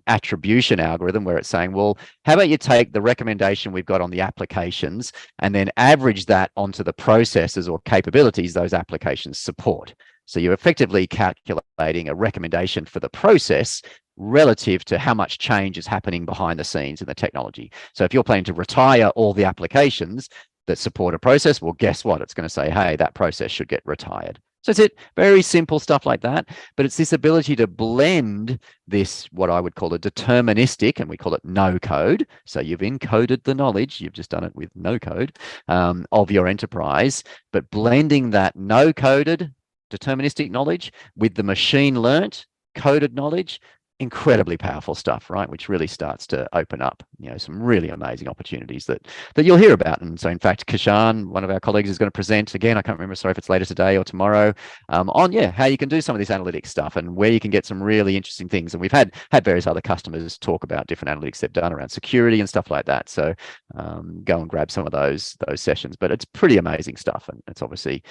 attribution algorithm where it's saying, well, how about you take the recommendation we've got on the applications and then average that onto the processes or capabilities those applications support. So you're effectively calculating a recommendation for the process relative to how much change is happening behind the scenes in the technology. So if you're planning to retire all the applications that support a process, well, guess what? It's going to say, hey, that process should get retired. So it's it, very simple stuff like that, but it's this ability to blend this, what I would call a deterministic, and we call it no code. So you've encoded the knowledge, you've just done it with no code of your enterprise, but blending that no coded deterministic knowledge with the machine learnt coded knowledge, incredibly powerful stuff, right? Which really starts to open up, some really amazing opportunities that you'll hear about. And so, in fact, Kashan, one of our colleagues, is going to present again. I can't remember, sorry if it's later today or tomorrow, on how you can do some of this analytics stuff and where you can get some really interesting things. And we've had various other customers talk about different analytics they've done around security and stuff like that. So go and grab some of those sessions. But it's pretty amazing stuff, and it's obviously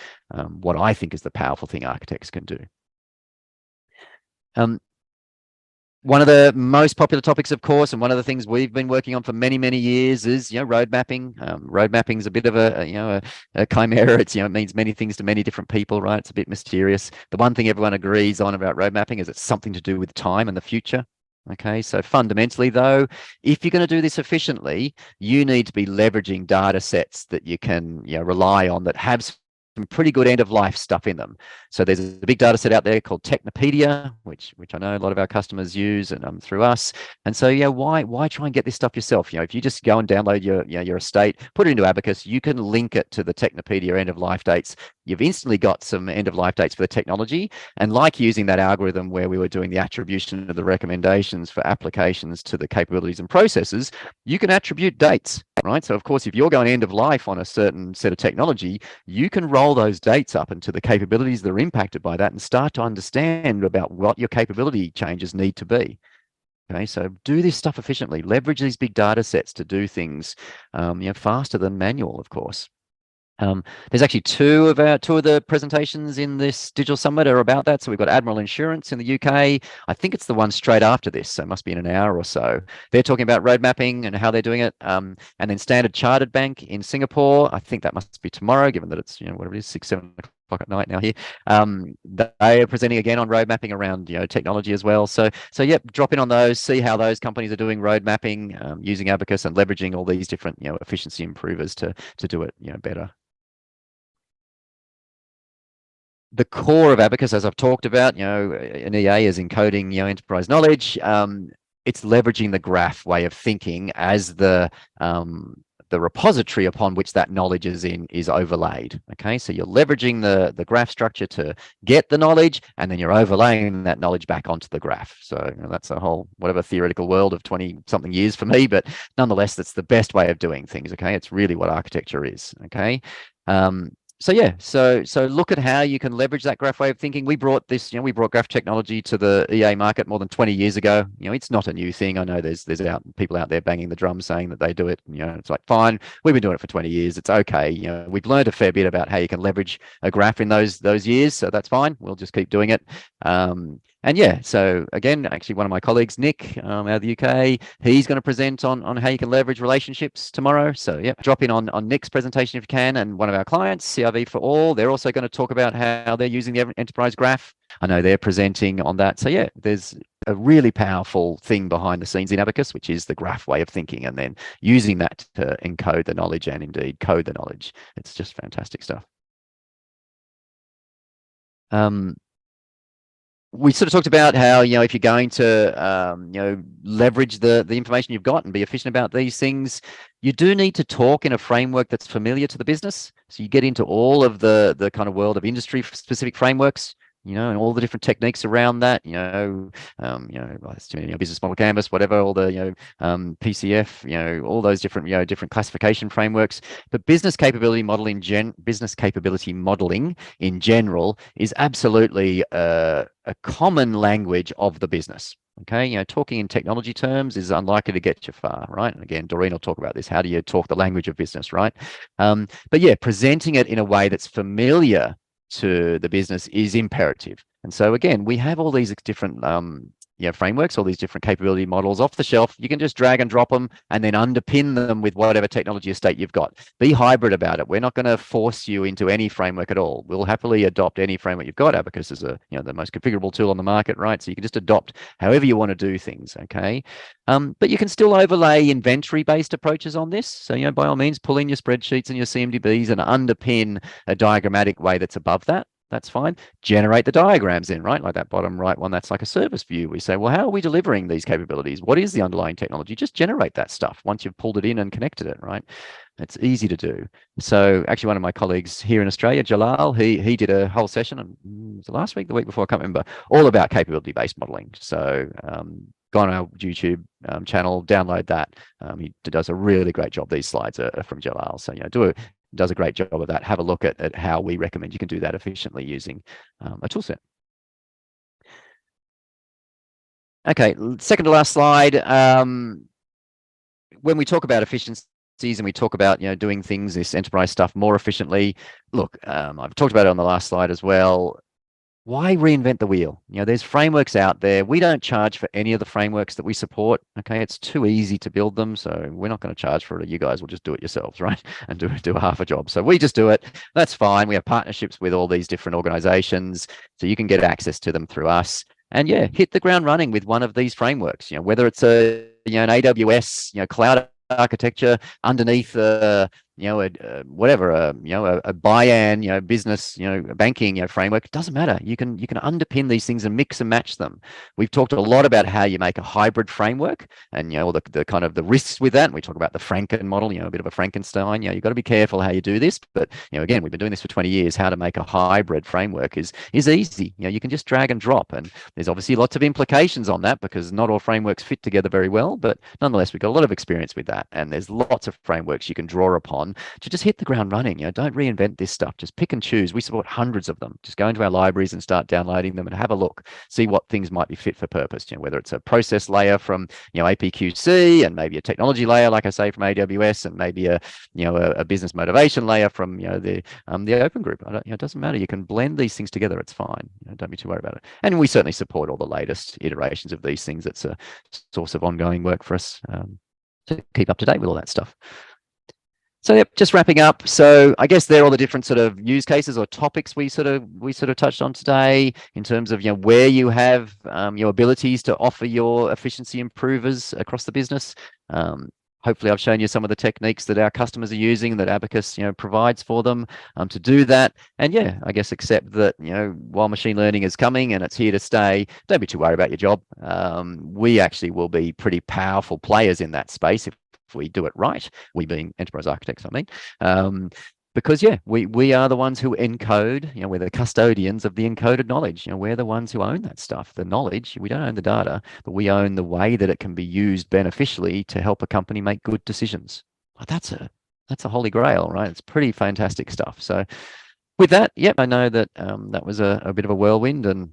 what I think is the powerful thing architects can do. One of the most popular topics, of course, and one of the things we've been working on for many, many years is, road mapping. Road mapping is a bit of a chimera. It's, it means many things to many different people, right? It's a bit mysterious. The one thing everyone agrees on about road mapping is it's something to do with time and the future. Okay, so fundamentally, though, if you're going to do this efficiently, you need to be leveraging data sets that you can rely on that have some pretty good end-of-life stuff in them. So there's a big data set out there called Technopedia, which I know a lot of our customers use and through us. And so, yeah, why try and get this stuff yourself? If you just go and download your estate, put it into Abacus, you can link it to the Technopedia end-of-life dates. You've instantly got some end-of-life dates for the technology. And like using that algorithm where we were doing the attribution of the recommendations for applications to the capabilities and processes, you can attribute dates, right? So of course, if you're going end of life on a certain set of technology, you can roll those dates up into the capabilities that are impacted by that and start to understand about what your capability changes need to be. Okay, so do this stuff efficiently. Leverage these big data sets to do things faster than manual, of course. There's actually two of the presentations in this digital summit are about that. So we've got Admiral Insurance in the UK. I think it's the one straight after this, so it must be in an hour or so. They're talking about road mapping and how they're doing it. And then Standard Chartered Bank in Singapore. I think that must be tomorrow, given that it's whatever it is, 6, 7 o'clock at night now here. They are presenting again on road mapping around technology as well. So yep, drop in on those, see how those companies are doing road mapping using Abacus and leveraging all these different efficiency improvers to do it better. The core of Abacus, as I've talked about, an EA is encoding enterprise knowledge. It's leveraging the graph way of thinking as the repository upon which that knowledge is overlaid. Okay, so you're leveraging the graph structure to get the knowledge, and then you're overlaying that knowledge back onto the graph. So that's a whole whatever theoretical world of 20-something years for me, but nonetheless, that's the best way of doing things. Okay, it's really what architecture is. Okay. So yeah, so look at how you can leverage that graph way of thinking. We brought this, we brought graph technology to the EA market more than 20 years ago. It's not a new thing. I know there's people out there banging the drum saying that they do it. It's like, fine, we've been doing it for 20 years. It's okay. We've learned a fair bit about how you can leverage a graph in those years. So that's fine. We'll just keep doing it. And yeah, so again, actually one of my colleagues, Nick, out of the UK, he's going to present on how you can leverage relationships tomorrow. So yeah, drop in on Nick's presentation if you can. And one of our clients, CRV for All, they're also going to talk about how they're using the enterprise graph. I know they're presenting on that. So yeah, there's a really powerful thing behind the scenes in Abacus, which is the graph way of thinking, and then using that to encode the knowledge and indeed code the knowledge. It's just fantastic stuff. We sort of talked about how, if you're going to, leverage the information you've got and be efficient about these things, you do need to talk in a framework that's familiar to the business. So you get into all of the kind of world of industry specific frameworks, and all the different techniques around that, business model canvas, whatever, all the, PCF, all those different, different classification frameworks. But business capability modeling in general is absolutely a common language of the business. Okay, talking in technology terms is unlikely to get you far, right? And again, Doreen will talk about this. How do you talk the language of business, right? But yeah, presenting it in a way that's familiar to the business is imperative. And so again, we have all these different frameworks, all these different capability models off the shelf. You can just drag and drop them and then underpin them with whatever technology estate you've got. Be hybrid about it. We're not going to force you into any framework at all. We'll happily adopt any framework you've got. Abacus is the most configurable tool on the market, right? So you can just adopt however you want to do things, okay? But you can still overlay inventory-based approaches on this. So, by all means, pull in your spreadsheets and your CMDBs and underpin a diagrammatic way that's above that. That's fine. Generate the diagrams in, right? Like that bottom right one, that's like a service view. We say, well, how are we delivering these capabilities? What is the underlying technology? Just generate that stuff once you've pulled it in and connected it, right? It's easy to do. So actually one of my colleagues here in Australia, Jalal, he did a whole session, was it last week, the week before, I can't remember, all about capability-based modeling. So go on our YouTube channel, download that. He does a really great job. These slides are from Jalal. So, does a great job of that. Have a look at how we recommend you can do that efficiently using a tool set. Okay, second to last slide. When we talk about efficiencies and we talk about doing things, this enterprise stuff more efficiently, look, I've talked about it on the last slide as well. Why reinvent the wheel? There's frameworks out there. We don't charge for any of the frameworks that we support. Okay, it's too easy to build them, so we're not going to charge for it. You guys will just do it yourselves, right? And do a half a job. So we just do it. That's fine. We have partnerships with all these different organizations, so you can get access to them through us. And yeah, hit the ground running with one of these frameworks. Whether it's an AWS cloud architecture underneath whatever, a BIAN, business, banking, framework. It doesn't matter. You can underpin these things and mix and match them. We've talked a lot about how you make a hybrid framework, and all the kind of the risks with that. And we talk about the Franken model, a bit of a Frankenstein. You've got to be careful how you do this. But again, we've been doing this for 20 years. How to make a hybrid framework is easy. You can just drag and drop, and there's obviously lots of implications on that because not all frameworks fit together very well. But nonetheless, we've got a lot of experience with that, and there's lots of frameworks you can draw upon to just hit the ground running. Don't reinvent this stuff. Just pick and choose. We support hundreds of them. Just go into our libraries and start downloading them and have a look. See what things might be fit for purpose. Whether it's a process layer from APQC, and maybe a technology layer, like I say, from AWS, and maybe a business motivation layer from the Open Group. It doesn't matter. You can blend these things together. It's fine. Don't be too worried about it. And we certainly support all the latest iterations of these things. It's a source of ongoing work for us to keep up to date with all that stuff. So yep, just wrapping up. So I guess they're all the different sort of use cases or topics we sort of touched on today in terms of where you have your abilities to offer your efficiency improvers across the business. Hopefully I've shown you some of the techniques that our customers are using, that Abacus provides for them to do that. And yeah, I guess accept that while machine learning is coming and it's here to stay, don't be too worried about your job. We actually will be pretty powerful players in that space if we do it right. We being enterprise architects, I mean. Because yeah, we are the ones who encode, we're the custodians of the encoded knowledge. We're the ones who own that stuff, the knowledge. We don't own the data, but we own the way that it can be used beneficially to help a company make good decisions. That's a holy grail, right? It's pretty fantastic stuff. So with that, yep, I know that that was a bit of a whirlwind, and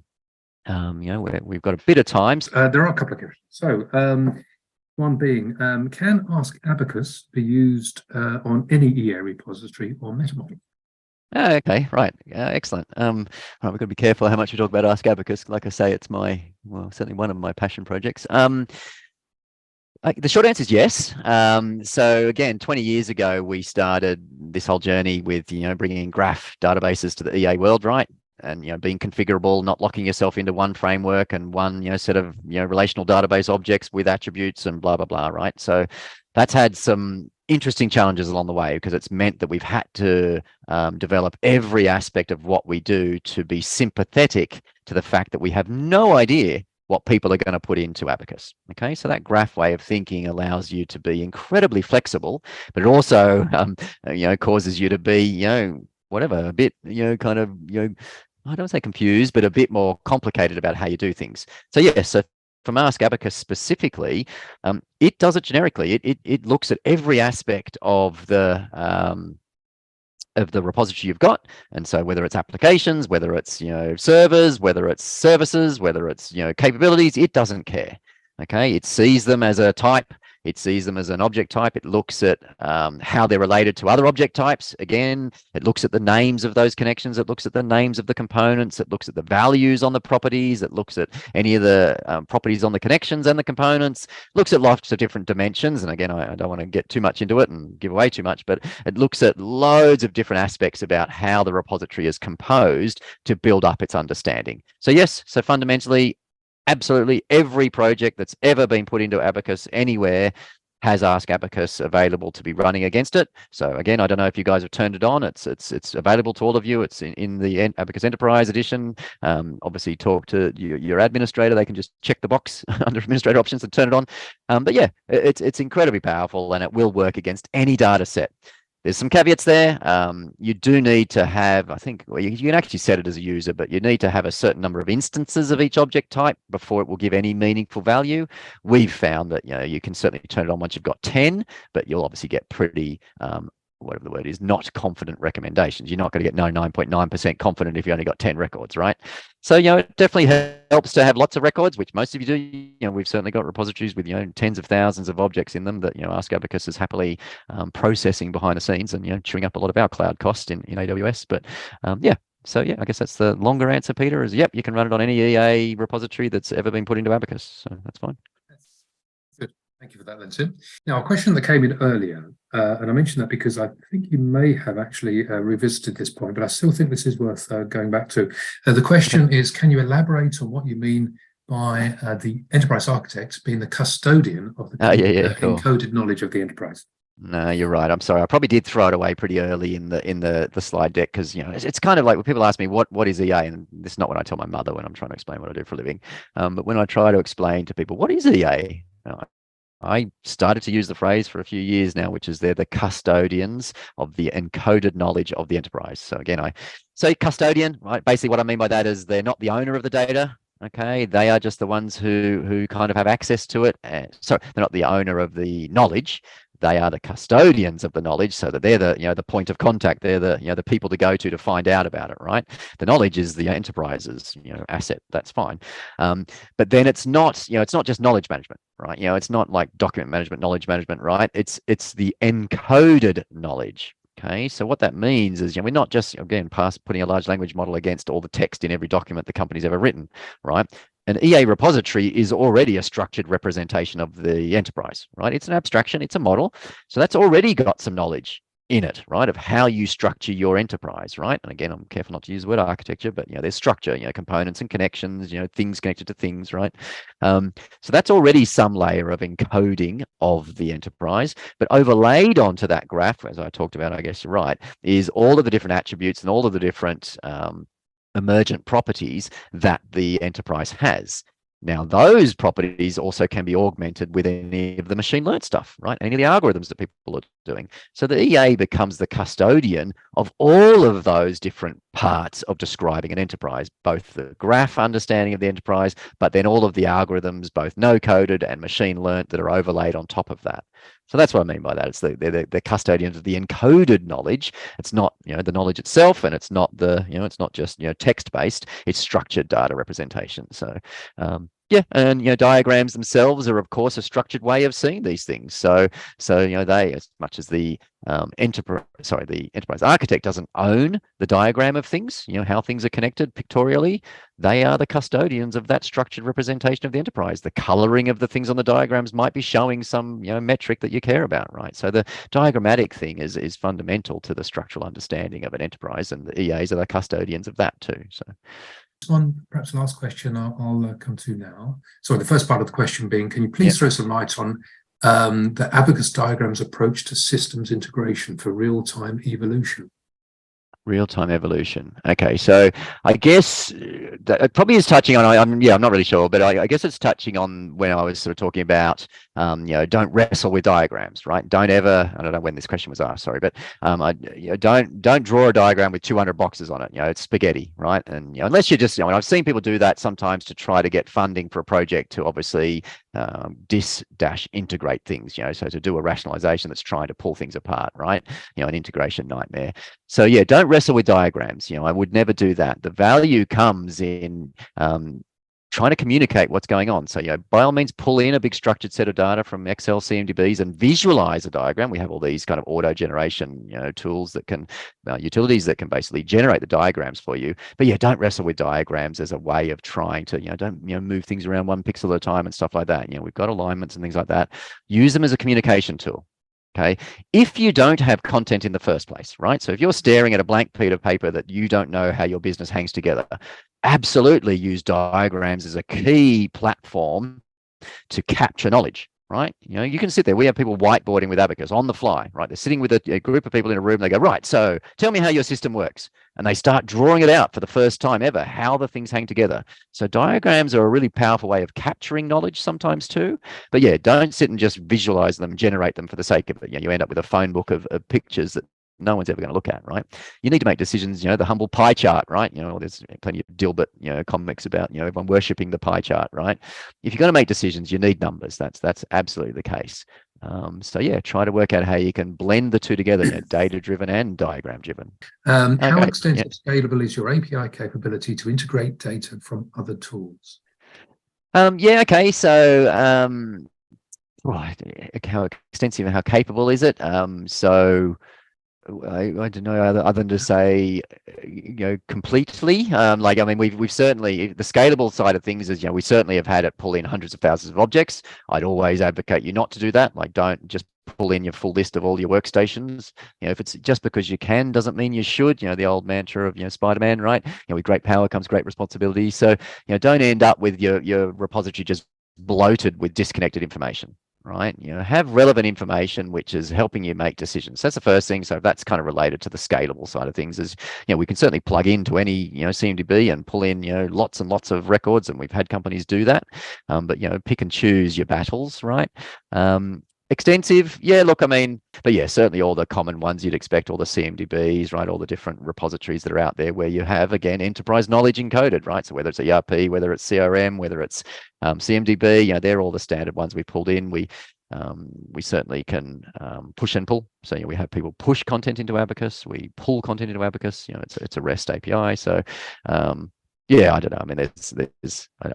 we've got a bit of time. There are a couple of questions. So one being, can Ask Abacus be used on any EA repository or metamodel? Okay, right. Excellent. Right, we've got to be careful how much we talk about Ask Abacus. Like I say, it's certainly one of my passion projects. The short answer is yes. So again, 20 years ago, we started this whole journey with, bringing in graph databases to the EA world, right? And being configurable, not locking yourself into one framework and one set of relational database objects with attributes and blah blah blah, right? So that's had some interesting challenges along the way, because it's meant that we've had to develop every aspect of what we do to be sympathetic to the fact that we have no idea what people are going to put into Abacus. Okay, so that graph way of thinking allows you to be incredibly flexible, but it also causes you to be whatever, a bit I don't say confused, but a bit more complicated about how you do things. So yes, so from Ask Abacus specifically, it does it generically. It looks at every aspect of the repository you've got, and so whether it's applications, whether it's servers, whether it's services, whether it's capabilities, it doesn't care. Okay, it sees them as a type. It sees them as an object type. It looks at how they're related to other object types. Again, it looks at the names of those connections. It looks at the names of the components. It looks at the values on the properties. It looks at any of the properties on the connections and the components. It looks at lots of different dimensions. And again, I don't want to get too much into it and give away too much, but it looks at loads of different aspects about how the repository is composed to build up its understanding. So yes, so fundamentally, absolutely every project that's ever been put into Abacus anywhere has Ask Abacus available to be running against it. So again, I don't know if you guys have turned it on. It's available to all of you. It's in the Abacus Enterprise Edition. Obviously, talk to your administrator. They can just check the box under administrator options and turn it on. But yeah, it's incredibly powerful, and it will work against any data set. There's some caveats there. You do need to have, I think, well, you can actually set it as a user, but you need to have a certain number of instances of each object type before it will give any meaningful value. We've found that you can certainly turn it on once you've got 10, but you'll obviously get pretty whatever the word is, not confident recommendations. You're not going to get 99.9% confident if you only got 10 records, right? So, it definitely helps to have lots of records, which most of you do. We've certainly got repositories with, tens of thousands of objects in them that, Ask Abacus is happily processing behind the scenes and, chewing up a lot of our cloud cost in AWS. But yeah. So yeah, I guess that's the longer answer, Peter, is yep, you can run it on any EA repository that's ever been put into Abacus. So that's fine. Good. Thank you for that, then, Tim. Now, a question that came in earlier, and I mentioned that because I think you may have actually revisited this point, but I still think this is worth going back to. The question is, can you elaborate on what you mean by the enterprise architect being the custodian of the cool. encoded knowledge of the enterprise? No, you're right. I'm sorry. I probably did throw it away pretty early in the slide deck because it's kind of like when people ask me what is EA, and this is not what I tell my mother when I'm trying to explain what I do for a living. But when I try to explain to people what is EA, I started to use the phrase for a few years now, which is they're the custodians of the encoded knowledge of the enterprise. So again, I say custodian, right? Basically, what I mean by that is they're not the owner of the data. Okay, they are just the ones who kind of have access to it. Sorry, they're not the owner of the knowledge. They are the custodians of the knowledge, so that they're the point of contact. They're the people to go to find out about it, right? The knowledge is the enterprise's asset. That's fine, but then it's not just knowledge management, right? It's not like document management, knowledge management, right? It's the encoded knowledge. Okay, so what that means is we're not just again putting a large language model against all the text in every document the company's ever written, right? An EA repository is already a structured representation of the enterprise, right? It's an abstraction, it's a model. So that's already got some knowledge in it, right, of how you structure your enterprise, right? And again, I'm careful not to use the word architecture, but there's structure, components and connections, things connected to things, right? So that's already some layer of encoding of the enterprise, but overlaid onto that graph, as I talked about, I guess you're right, is all of the different attributes and all of the different emergent properties that the enterprise has. Now, those properties also can be augmented with any of the machine learned stuff, right? Any of the algorithms that people are doing. So the EA becomes the custodian of all of those different parts of describing an enterprise, both the graph understanding of the enterprise, but then all of the algorithms, both no-coded and machine learned, that are overlaid on top of that. So that's what I mean by that. It's the custodians of the encoded knowledge. It's not the knowledge itself, and it's not it's not just text based. It's structured data representation. So yeah, and diagrams themselves are of course a structured way of seeing these things. So they, as much as the enterprise architect doesn't own the diagram of things, how things are connected pictorially, they are the custodians of that structured representation of the enterprise. The coloring of the things on the diagrams might be showing some metric that you care about, right? So the diagrammatic thing is fundamental to the structural understanding of an enterprise, and the EAs are the custodians of that too. So one, perhaps last question I'll come to now. So the first part of the question being, can you please throw some light on the Abacus diagram's approach to systems integration for real-time evolution? Real-time evolution. Okay, so I guess that it probably is touching on. I'm not really sure, but I guess it's touching on when I was sort of talking about don't wrestle with diagrams, right? Don't ever. I don't know when this question was asked. Sorry, but don't draw a diagram with 200 boxes on it. It's spaghetti, right? And unless you're just I've seen people do that sometimes to try to get funding for a project to obviously integrate things. So to do a rationalization that's trying to pull things apart, right? An integration nightmare. So yeah, don't wrestle with diagrams. I would never do that. The value comes in trying to communicate what's going on. So by all means, pull in a big structured set of data from Excel CMDBs and visualize a diagram. We have all these kind of auto generation tools that can utilities that can basically generate the diagrams for you. But yeah, don't wrestle with diagrams as a way of trying to don't move things around one pixel at a time and stuff like that. We've got alignments and things like that. Use them as a communication tool. Okay, if you don't have content in the first place, right? So if you're staring at a blank piece of paper that you don't know how your business hangs together, absolutely use diagrams as a key platform to capture knowledge, right? You can sit there. We have people whiteboarding with Abacus on the fly, right? They're sitting with a group of people in a room. They go, right, so tell me how your system works. And they start drawing it out for the first time ever, how the things hang together. So diagrams are a really powerful way of capturing knowledge sometimes too. But yeah, don't sit and just visualize them, generate them for the sake of it. You end up with a phone book of pictures that no one's ever going to look at, right? You need to make decisions, the humble pie chart, right? There's plenty of Dilbert, comics about, everyone worshipping the pie chart, right? If you're going to make decisions, you need numbers. That's absolutely the case. So yeah, try to work out how you can blend the two together, data-driven and diagram-driven. How extensive scalable is your API capability to integrate data from other tools? Okay. So how extensive and how capable is it? So I don't know other than to say, completely. We've certainly, the scalable side of things is, we certainly have had it pull in hundreds of thousands of objects. I'd always advocate you not to do that. Don't just pull in your full list of all your workstations. If it's just because you can, doesn't mean you should. The old mantra of, Spider-Man, right? With great power comes great responsibility. So, don't end up with your repository just bloated with disconnected information. right? Have relevant information which is helping you make decisions. That's the first thing. So that's kind of related to the scalable side of things. Is we can certainly plug into any CMDB and pull in lots and lots of records, and we've had companies do that. But pick and choose your battles, right? Extensive, yeah, look, I mean, but yeah, certainly all the common ones you'd expect, all the CMDBs, right, all the different repositories that are out there where you have, again, enterprise knowledge encoded, right? So whether it's ERP, whether it's CRM, whether it's CMDB, they're all the standard ones we pulled in. We certainly can push and pull. So we have people push content into Abacus. We pull content into Abacus. It's a REST API. So yeah, I don't know. I mean,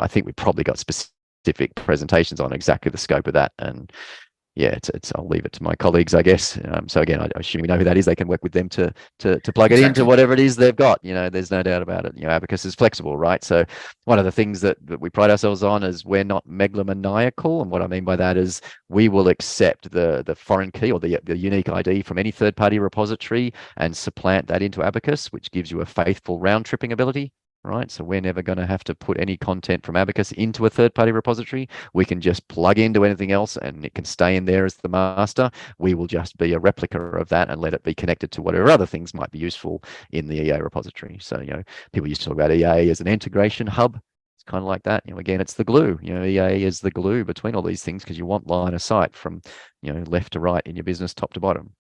I think we probably got specific presentations on exactly the scope of that, and yeah, I'll leave it to my colleagues, I guess. So again, I assume we know who that is. They can work with them to plug it into whatever it is they've got. There's no doubt about it. Abacus is flexible, right? So one of the things that we pride ourselves on is we're not megalomaniacal, and what I mean by that is we will accept the foreign key or the unique ID from any third-party repository and supplant that into Abacus, which gives you a faithful round-tripping ability. Right, so we're never going to have to put any content from Abacus into a third-party repository. We can just plug into anything else and it can stay in there as the master. We will just be a replica of that and let it be connected to whatever other things might be useful in the EA repository. So, people used to talk about EA as an integration hub. It's kind of like that. Again, it's the glue. EA is the glue between all these things because you want line of sight from, left to right in your business, top to bottom.